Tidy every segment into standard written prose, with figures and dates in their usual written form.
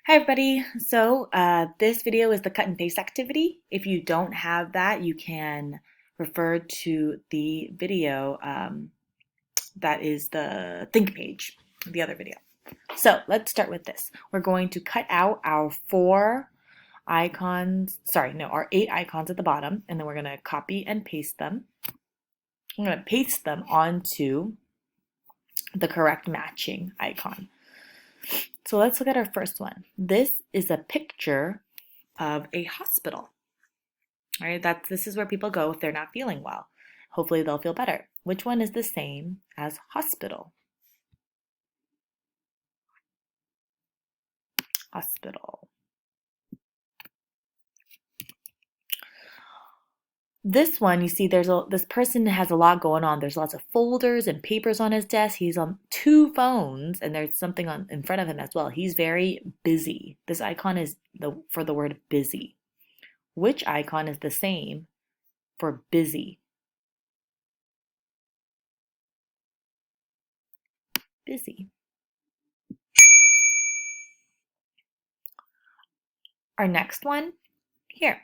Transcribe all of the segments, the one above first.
Hi everybody. This video is the cut and paste activity. If you don't have that, you can refer to the video that is the think page, the other video. So let's start with this. We're going to cut out our our 8 icons at the bottom, and then we're going to copy and paste them. I'm going to paste them onto the correct matching icon. So let's look at our first one. This is a picture of a hospital. All right, this is where people go if they're not feeling well. Hopefully they'll feel better. Which one is the same as hospital? Hospital. This one, you see, this person has a lot going on. There's lots of folders and papers on his desk. He's on 2 phones, and there's something in front of him as well. He's very busy. This icon is for the word busy. Which icon is the same for busy? Busy. Our next one, here.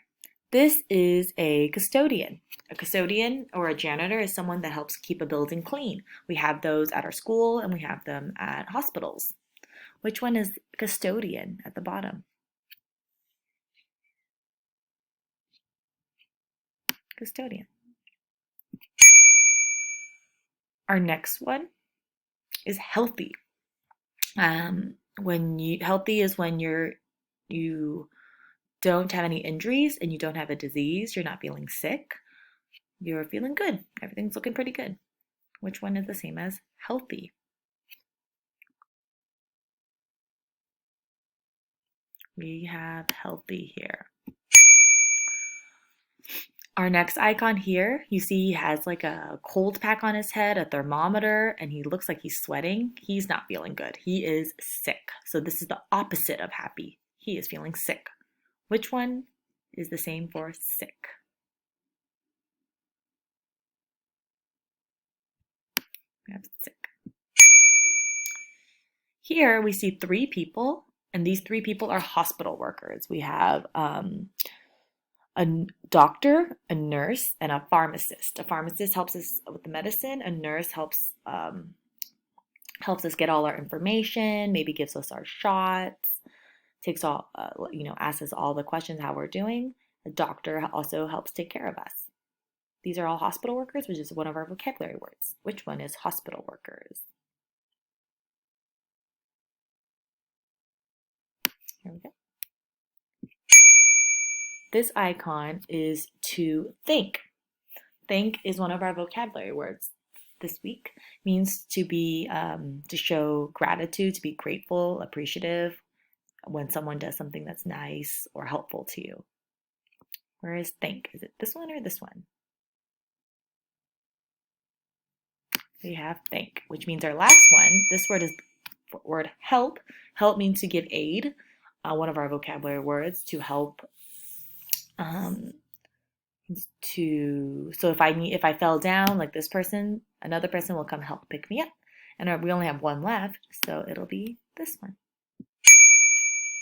This is a custodian. A custodian or a janitor is someone that helps keep a building clean. We have those at our school and we have them at hospitals. Which one is custodian at the bottom? Custodian. Our next one is healthy. Healthy is when you don't have any injuries and you don't have a disease, you're not feeling sick, you're feeling good. Everything's looking pretty good. Which one is the same as healthy? We have healthy here. Our next icon here, you see he has like a cold pack on his head, a thermometer, and he looks like he's sweating. He's not feeling good. He is sick. So this is the opposite of happy. He is feeling sick. Which one is the same for sick? We have sick. Here we see 3 people, and these 3 people are hospital workers. We have a doctor, a nurse, and a pharmacist. A pharmacist helps us with the medicine. A nurse helps us get all our information, maybe gives us our shots, asks us all the questions how we're doing. A doctor also helps take care of us. These are all hospital workers, which is one of our vocabulary words. Which one is hospital workers? Here we go. This icon is to think. Think is one of our vocabulary words this week. It means to be, to show gratitude, to be grateful, appreciative when someone does something that's nice or helpful to you. Where is think? Is it this one or this one? We have think, which means our last one. This word is the word help. Help means to give aid. One of our vocabulary words, to help. So if I fell down like this person, another person will come help pick me up. And we only have one left, so it'll be this one.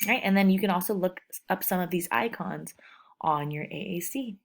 All right, and then you can also look up some of these icons on your AAC.